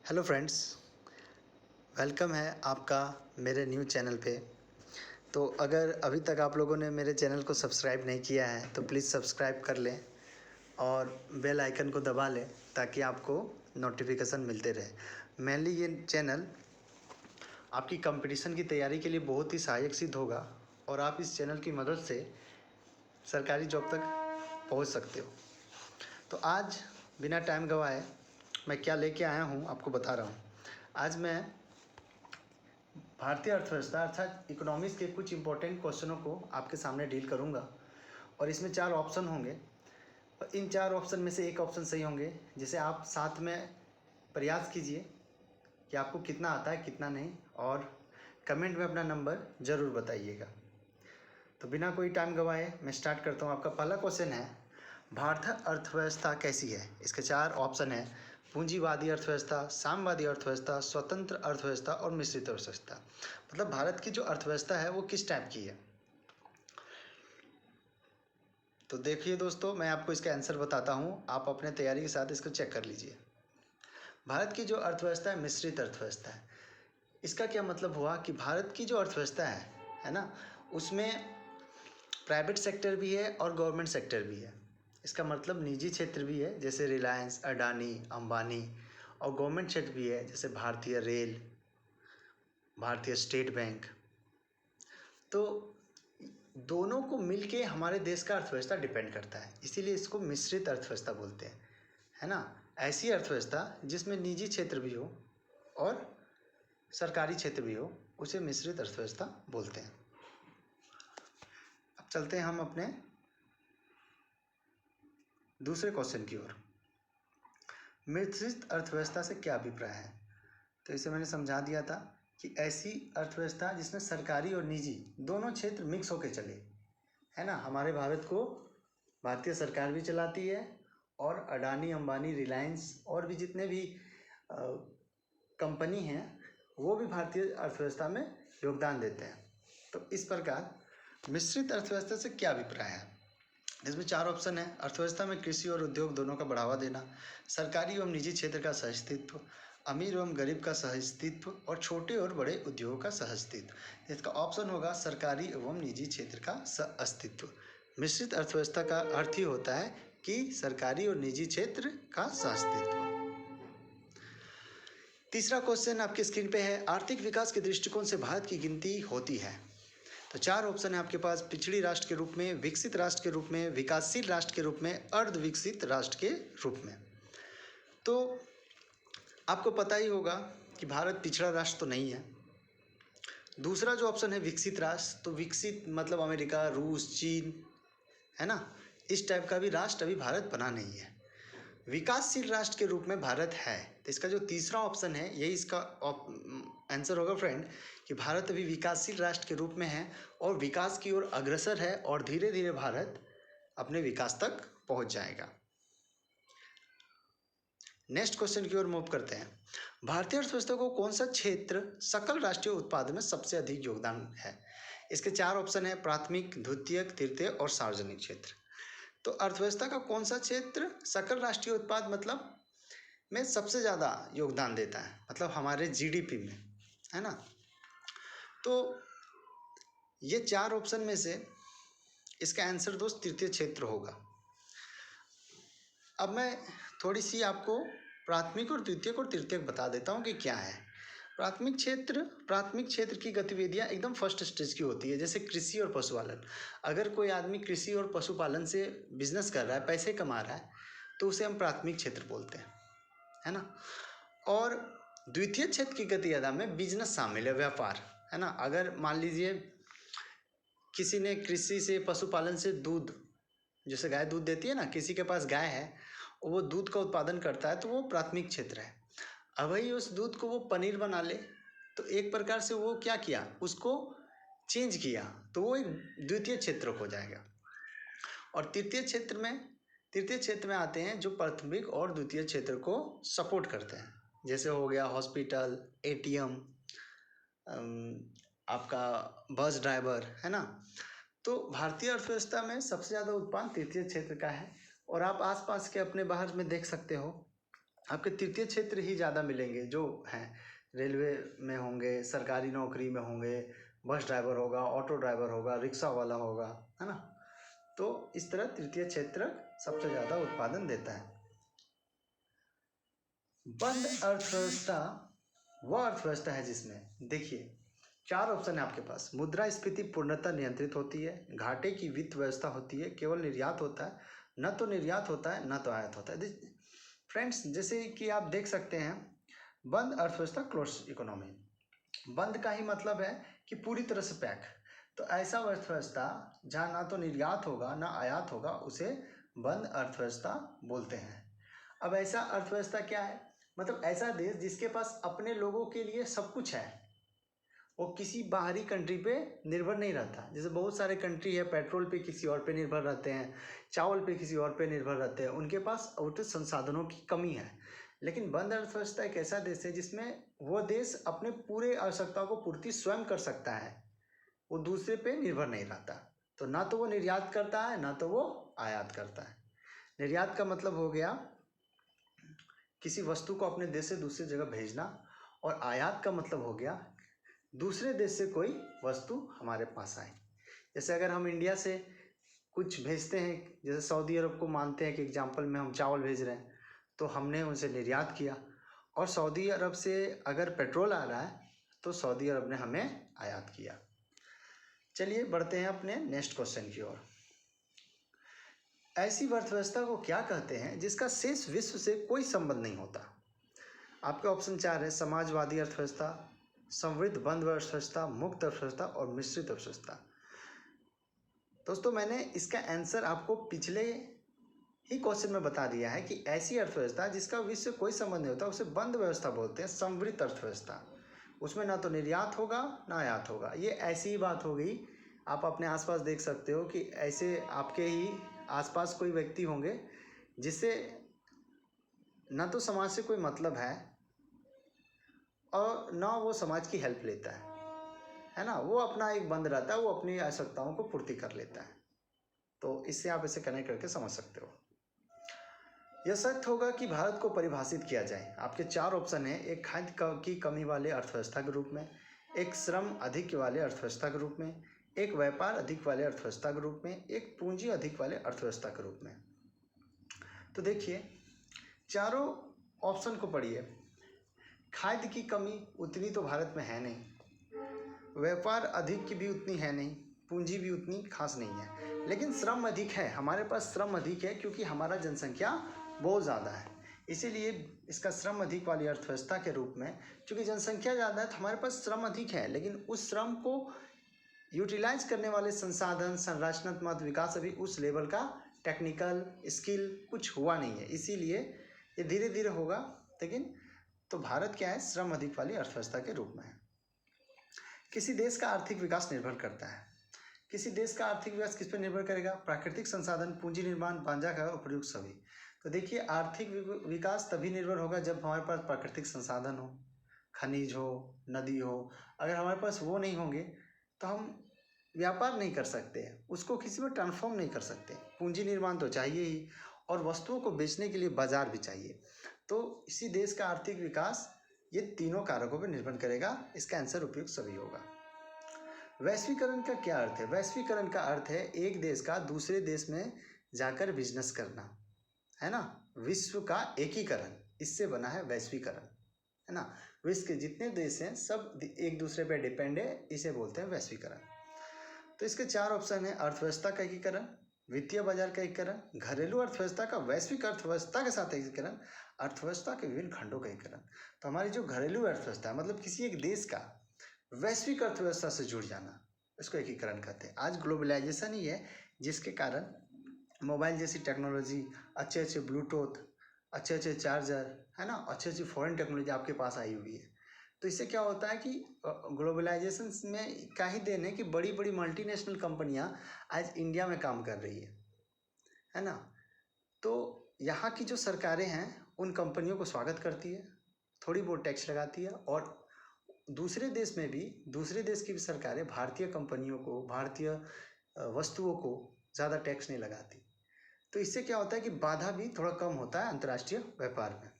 Hello friends, welcome है आपका मेरे न्यू चैनल पे। तो अगर अभी तक आप लोगों ने मेरे चैनल को सब्सक्राइब नहीं किया है तो प्लीज़ सब्सक्राइब कर लें और बेल आइकन को दबा लें ताकि आपको नोटिफिकेशन मिलते रहे। मेनली ये चैनल आपकी कंपटीशन की तैयारी के लिए बहुत ही सहायक सिद्ध होगा और आप इस चैनल की मदद से सरकारी जॉब तक पहुंच सकते हो। तो आज बिना टाइम गवाए मैं क्या लेके आया हूं आपको बता रहा हूं। आज मैं भारतीय अर्थव्यवस्था अर्थात इकोनॉमिक्स के कुछ इंपॉर्टेंट क्वेश्चनों को आपके सामने डील करूंगा और इसमें 4 ऑप्शन होंगे और इन 4 ऑप्शन में से एक ऑप्शन सही होंगे, जिसे आप साथ में प्रयास कीजिए कि आपको कितना आता है कितना नहीं, और कमेंट में अपना नंबर ज़रूर बताइएगा। तो बिना कोई टाइम गवाए मैं स्टार्ट करता हूँ। आपका पहला क्वेश्चन है, भारतीय अर्थव्यवस्था कैसी है? इसके 4 ऑप्शन है, पूंजीवादी अर्थव्यवस्था, साम्यवादी अर्थव्यवस्था, स्वतंत्र अर्थव्यवस्था और मिश्रित अर्थव्यवस्था। मतलब भारत की जो अर्थव्यवस्था है वो किस टाइप की है। तो देखिए दोस्तों, मैं आपको इसका आंसर बताता हूँ, आप अपने तैयारी के साथ इसको चेक कर लीजिए। भारत की जो अर्थव्यवस्था है मिश्रित अर्थव्यवस्था है। इसका क्या मतलब हुआ कि भारत की जो अर्थव्यवस्था है ना, उसमें प्राइवेट सेक्टर भी है और गवर्नमेंट सेक्टर भी है। इसका मतलब निजी क्षेत्र भी है जैसे रिलायंस, अडानी, अंबानी, और गवर्नमेंट क्षेत्र भी है जैसे भारतीय रेल, भारतीय स्टेट बैंक। तो दोनों को मिलके हमारे देश का अर्थव्यवस्था डिपेंड करता है, इसीलिए इसको मिश्रित अर्थव्यवस्था बोलते हैं, है ना। ऐसी अर्थव्यवस्था जिसमें निजी क्षेत्र भी हो और सरकारी क्षेत्र भी हो, उसे मिश्रित अर्थव्यवस्था बोलते हैं। अब चलते हैं हम अपने दूसरे क्वेश्चन की ओर। मिश्रित अर्थव्यवस्था से क्या अभिप्राय है? तो इसे मैंने समझा दिया था कि ऐसी अर्थव्यवस्था जिसमें सरकारी और निजी दोनों क्षेत्र मिक्स होकर चले, है ना। हमारे भारत को भारतीय सरकार भी चलाती है और अडानी, अंबानी, रिलायंस और भी जितने भी कंपनी हैं वो भी भारतीय अर्थव्यवस्था में योगदान देते हैं। तो इस प्रकार मिश्रित अर्थव्यवस्था से क्या अभिप्राय है? इसमें 4 ऑप्शन है। अर्थव्यवस्था में कृषि और उद्योग दोनों का बढ़ावा देना, सरकारी एवं निजी क्षेत्र का सहअस्तित्व, अमीर एवं गरीब का सहअस्तित्व और छोटे और बड़े उद्योगों का सहअस्तित्व। इसका ऑप्शन होगा सरकारी एवं निजी क्षेत्र का सहअस्तित्व। मिश्रित अर्थव्यवस्था का अर्थ ही होता है कि सरकारी और निजी क्षेत्र का सहअस्तित्व। तीसरा क्वेश्चन आपकी स्क्रीन पे है, आर्थिक विकास के दृष्टिकोण से भारत की गिनती होती है। तो 4 ऑप्शन है आपके पास, पिछड़ी राष्ट्र के रूप में, विकसित राष्ट्र के रूप में, विकासशील राष्ट्र के रूप में, अर्ध विकसित राष्ट्र के रूप में। तो आपको पता ही होगा कि भारत पिछड़ा राष्ट्र तो नहीं है। दूसरा जो ऑप्शन है विकसित राष्ट्र, तो विकसित मतलब अमेरिका, रूस, चीन, है ना, इस टाइप का भी राष्ट्र अभी भारत बना नहीं है। विकासशील राष्ट्र के रूप में भारत है। तो इसका जो तीसरा ऑप्शन है यही इसका आंसर होगा फ्रेंड, कि भारत अभी विकासशील राष्ट्र के रूप में है और विकास की ओर अग्रसर है और धीरे धीरे भारत अपने विकास तक पहुंच जाएगा। नेक्स्ट क्वेश्चन की ओर मूव करते हैं। भारतीय अर्थव्यवस्था को कौन सा क्षेत्र सकल राष्ट्रीय उत्पाद में सबसे अधिक योगदान है? इसके 4 ऑप्शन है, प्राथमिक, द्वितीयक, तृतीय और सार्वजनिक क्षेत्र। तो अर्थव्यवस्था का कौन सा क्षेत्र सकल राष्ट्रीय उत्पाद मतलब में सबसे ज़्यादा योगदान देता है, मतलब हमारे जीडीपी में, है ना। तो ये 4 ऑप्शन में से इसका आंसर दोस्त तृतीय क्षेत्र होगा। अब मैं थोड़ी सी आपको प्राथमिक और द्वितीयक और तृतीयक बता देता हूँ कि क्या है। प्राथमिक क्षेत्र की गतिविधियाँ एकदम फर्स्ट स्टेज की होती है, जैसे कृषि और पशुपालन। अगर कोई आदमी कृषि और पशुपालन से बिजनेस कर रहा है, पैसे कमा रहा है, तो उसे हम प्राथमिक क्षेत्र बोलते हैं, है ना। और द्वितीय क्षेत्र की गतिविधियों में बिजनेस शामिल है, व्यापार, है ना। अगर मान लीजिए किसी ने कृषि से, पशुपालन से दूध, जैसे गाय दूध देती है ना, किसी के पास गाय है, वो दूध का उत्पादन करता है, तो वो प्राथमिक क्षेत्र है। अब वही उस दूध को वो पनीर बना ले, तो एक प्रकार से वो क्या किया, उसको चेंज किया, तो वो एक द्वितीय क्षेत्र हो जाएगा। और तृतीय क्षेत्र में आते हैं जो प्राथमिक और द्वितीय क्षेत्र को सपोर्ट करते हैं, जैसे हो गया हॉस्पिटल, एटीएम, आपका बस ड्राइवर, है ना। तो भारतीय अर्थव्यवस्था में सबसे ज़्यादा उत्पादन तृतीय क्षेत्र का है। और आप आसपास के अपने बाहर में देख सकते हो आपके तृतीय क्षेत्र ही ज़्यादा मिलेंगे जो हैं, रेलवे में होंगे, सरकारी नौकरी में होंगे, बस ड्राइवर होगा, ऑटो ड्राइवर होगा, रिक्शा वाला होगा, है ना। तो इस तरह तृतीय क्षेत्र सबसे ज़्यादा उत्पादन देता है। बंद अर्थव्यवस्था वह अर्थव्यवस्था है जिसमें, देखिए 4 ऑप्शन है आपके पास। मुद्रास्फीति पूर्णतः नियंत्रित होती है, घाटे की वित्त व्यवस्था होती है, केवल निर्यात होता है, न तो निर्यात होता है न तो आयात होता है। फ्रेंड्स, जैसे कि आप देख सकते हैं, बंद अर्थव्यवस्था क्लोज इकोनॉमी, बंद का ही मतलब है कि पूरी तरह से पैक। तो ऐसा अर्थव्यवस्था जहाँ ना तो निर्यात होगा ना आयात होगा, उसे बंद अर्थव्यवस्था बोलते हैं। अब ऐसा अर्थव्यवस्था क्या है, मतलब ऐसा देश जिसके पास अपने लोगों के लिए सब कुछ है, वो किसी बाहरी कंट्री पे निर्भर नहीं रहता। जैसे बहुत सारे कंट्री है, पेट्रोल पे किसी और पे निर्भर रहते हैं, चावल पे किसी और पे निर्भर रहते हैं, उनके पास उचित संसाधनों की कमी है। लेकिन बंद अर्थव्यवस्था एक ऐसा देश है जिसमें वो देश अपने पूरे आवश्यकताओं को पूर्ति स्वयं कर सकता है, वो दूसरे पे निर्भर नहीं रहता। तो ना तो वो निर्यात करता है ना तो वो आयात करता है। निर्यात का मतलब हो गया किसी वस्तु को अपने देश से दूसरी जगह भेजना, और आयात का मतलब हो गया दूसरे देश से कोई वस्तु हमारे पास आए। जैसे अगर हम इंडिया से कुछ भेजते हैं, जैसे सऊदी अरब को मानते हैं कि एग्जाम्पल में हम चावल भेज रहे हैं, तो हमने उनसे निर्यात किया, और सऊदी अरब से अगर पेट्रोल आ रहा है तो सऊदी अरब ने हमें आयात किया। चलिए बढ़ते हैं अपने नेक्स्ट क्वेश्चन की ओर। ऐसी अर्थव्यवस्था को क्या कहते हैं जिसका शेष विश्व से कोई संबंध नहीं होता? आपके ऑप्शन 4 है, समाजवादी अर्थव्यवस्था, समृद्ध बंद अर्थव्यवस्था, मुक्त अर्थव्यवस्था और मिश्रित अर्थव्यवस्था। दोस्तों, मैंने इसका आंसर आपको पिछले ही क्वेश्चन में बता दिया है कि ऐसी अर्थव्यवस्था जिसका विश्व से कोई संबंध नहीं होता उसे बंद व्यवस्था बोलते हैं, समृद्ध अर्थव्यवस्था। उसमें ना तो निर्यात होगा ना आयात होगा। ये ऐसी ही बात हो गई, आप अपने आसपास देख सकते हो कि ऐसे आपके ही आसपास कोई व्यक्ति होंगे जिससे ना तो समाज से कोई मतलब है और ना वो समाज की हेल्प लेता है ना। वो अपना एक बंद रहता है, वो अपनी आवश्यकताओं को पूर्ति कर लेता है। तो इससे आप इसे कनेक्ट करके समझ सकते हो। यह सत्य होगा कि भारत को परिभाषित किया जाए। आपके 4 ऑप्शन है, एक खाद्य की कमी वाले अर्थव्यवस्था के रूप में, एक श्रम अधिक वाले अर्थव्यवस्था के रूप में, एक व्यापार अधिक वाले अर्थव्यवस्था के रूप में, एक पूंजी अधिक वाले अर्थव्यवस्था के रूप में। तो देखिए, चारों ऑप्शन को पढ़िए। खाद्य की कमी उतनी तो भारत में है नहीं, व्यापार अधिक की भी उतनी है नहीं, पूंजी भी उतनी खास नहीं है, लेकिन श्रम अधिक है। हमारे पास श्रम अधिक है क्योंकि हमारा जनसंख्या बहुत ज़्यादा है, इसीलिए इसका श्रम अधिक वाली अर्थव्यवस्था के रूप में। क्योंकि जनसंख्या ज़्यादा है तो हमारे पास श्रम अधिक है, लेकिन उस श्रम को यूटिलाइज करने वाले संसाधन, संरचनात्मक विकास अभी उस लेवल का टेक्निकल स्किल कुछ हुआ नहीं है, इसीलिए ये धीरे धीरे होगा। लेकिन तो भारत क्या है, श्रम अधिक वाली अर्थव्यवस्था के रूप में है। किसी देश का आर्थिक विकास निर्भर करता है। किसी देश का आर्थिक विकास किस पर निर्भर करेगा? प्राकृतिक संसाधन, पूंजी निर्माण, बांझा उपयुक्त सभी। तो देखिए, आर्थिक विकास तभी निर्भर होगा जब हमारे पास प्राकृतिक संसाधन हो, खनिज हो, नदी हो। अगर हमारे पास वो नहीं होंगे तो हम व्यापार नहीं कर सकते, उसको किसी में ट्रांसफॉर्म नहीं कर सकते। पूंजी निर्माण तो चाहिए ही, और वस्तुओं को बेचने के लिए बाजार भी चाहिए। तो इसी देश का आर्थिक विकास ये तीनों कारकों पर निर्भर करेगा। इसका आंसर उपयुक्त सभी होगा। वैश्वीकरण का क्या अर्थ है? वैश्वीकरण का अर्थ है एक देश का दूसरे देश में जाकर बिजनेस करना, है ना। विश्व का एकीकरण, इससे बना है वैश्वीकरण, है ना। विश्व के जितने देश हैं सब एक दूसरे पर डिपेंड है, इसे बोलते हैं वैश्वीकरण। तो इसके 4 ऑप्शन है, अर्थव्यवस्था का एकीकरण, वित्तीय बाजार का एकीकरण, घरेलू अर्थव्यवस्था का वैश्विक अर्थव्यवस्था के साथ एकीकरण, अर्थव्यवस्था के विभिन्न खंडों का एकीकरण। तो हमारी जो घरेलू अर्थव्यवस्था है, मतलब किसी एक देश का वैश्विक अर्थव्यवस्था से जुड़ जाना, इसको एकीकरण कहते हैं। आज ग्लोबलाइजेशन ही है जिसके कारण मोबाइल जैसी टेक्नोलॉजी, अच्छे अच्छे ब्लूटूथ, अच्छे अच्छे चार्जर, है ना, अच्छी अच्छी फॉरेन टेक्नोलॉजी आपके पास आई हुई है। तो इससे क्या होता है कि ग्लोबलाइजेशन में क्या ही देन है कि बड़ी बड़ी मल्टीनेशनल कंपनियां आज इंडिया में काम कर रही है ना। तो यहाँ की जो सरकारें हैं उन कंपनियों को स्वागत करती है, थोड़ी बहुत टैक्स लगाती है, और दूसरे देश में भी, दूसरे देश की भी सरकारें भारतीय कंपनियों को, भारतीय वस्तुओं को ज़्यादा टैक्स नहीं लगाती। तो इससे क्या होता है कि बाधा भी थोड़ा कम होता है अंतर्राष्ट्रीय व्यापार में।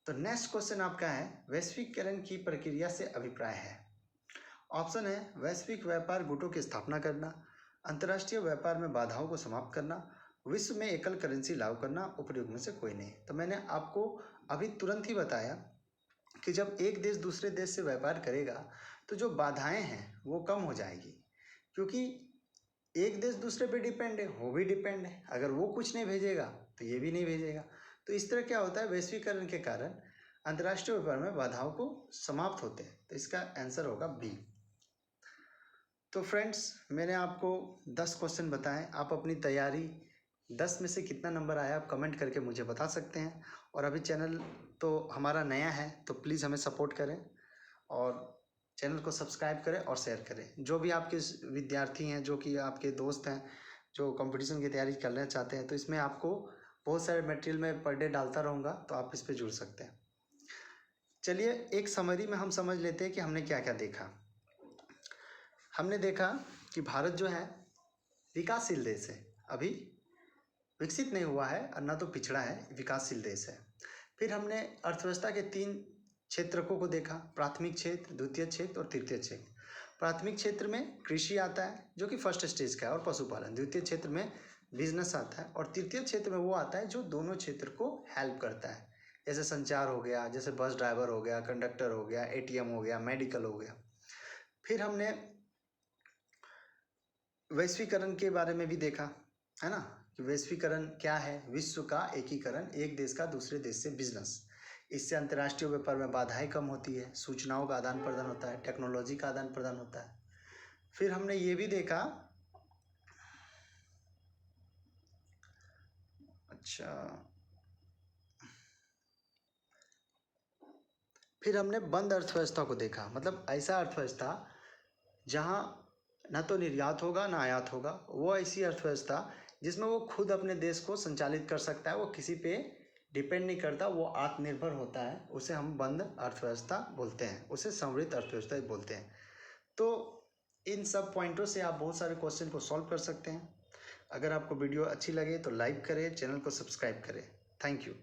तो नेक्स्ट क्वेश्चन आपका है, वैश्वीकरण की प्रक्रिया से अभिप्राय है। ऑप्शन है वैश्विक व्यापार गुटों की स्थापना करना, अंतर्राष्ट्रीय व्यापार में बाधाओं को समाप्त करना, विश्व में एकल करेंसी लागू करना, उपयुक्त में से कोई नहीं। तो मैंने आपको अभी तुरंत ही बताया कि जब एक देश दूसरे देश से व्यापार करेगा तो जो बाधाएं हैं वो कम हो जाएगी, क्योंकि एक देश दूसरे पे डिपेंड है, वो भी डिपेंड है। अगर वो कुछ नहीं भेजेगा तो ये भी नहीं भेजेगा। तो इस तरह क्या होता है, वैश्वीकरण के कारण अंतर्राष्ट्रीय व्यापार में बाधाओं को समाप्त होते हैं। तो इसका आंसर होगा बी। तो फ्रेंड्स, मैंने आपको 10 क्वेश्चन बताए। आप अपनी तैयारी 10 में से कितना नंबर आया आप कमेंट करके मुझे बता सकते हैं। और अभी चैनल तो हमारा नया है तो प्लीज़ हमें सपोर्ट करें और चैनल को सब्सक्राइब करें और शेयर करें। जो भी आपके विद्यार्थी हैं, जो कि आपके दोस्त हैं, जो कंपटीशन की तैयारी करना चाहते हैं, तो इसमें आपको बहुत सारे मटेरियल मैं पर डे डालता रहूँगा, तो आप इस पर जुड़ सकते हैं। चलिए एक समरी में हम समझ लेते हैं कि हमने क्या क्या देखा। हमने देखा कि भारत जो है विकासशील देश है, अभी विकसित नहीं हुआ है और ना तो पिछड़ा है, विकासशील देश है। फिर हमने अर्थव्यवस्था के 3 क्षेत्रकों को देखा, प्राथमिक क्षेत्र, द्वितीय क्षेत्र और तृतीय क्षेत्र। प्राथमिक क्षेत्र में कृषि आता है जो कि फर्स्ट स्टेज का है, और पशुपालन। द्वितीय क्षेत्र में बिजनेस आता है, और तृतीय क्षेत्र में वो आता है जो दोनों क्षेत्र को हेल्प करता है, जैसे संचार हो गया, जैसे बस ड्राइवर हो गया, कंडक्टर हो गया, एटीएम हो गया, मेडिकल हो गया। फिर हमने वैश्वीकरण के बारे में भी देखा, है ना, कि वैश्वीकरण क्या है, विश्व का एकीकरण, एक देश का दूसरे देश से बिजनेस। इससे अंतर्राष्ट्रीय व्यापार में बाधाएं कम होती है, सूचनाओं का आदान प्रदान होता है, टेक्नोलॉजी का आदान प्रदान होता है। फिर हमने ये भी देखा, फिर हमने बंद अर्थव्यवस्था को देखा, मतलब ऐसा अर्थव्यवस्था जहाँ ना तो निर्यात होगा ना आयात होगा, वो ऐसी अर्थव्यवस्था जिसमें वो खुद अपने देश को संचालित कर सकता है, वो किसी पे डिपेंड नहीं करता, वो आत्मनिर्भर होता है, उसे हम बंद अर्थव्यवस्था बोलते हैं, उसे समृद्ध अर्थव्यवस्था बोलते हैं। तो इन सब पॉइंटों से आप बहुत सारे क्वेश्चन को सॉल्व कर सकते हैं। अगर आपको वीडियो अच्छी लगे तो लाइक करें, चैनल को सब्सक्राइब करें। Thank you.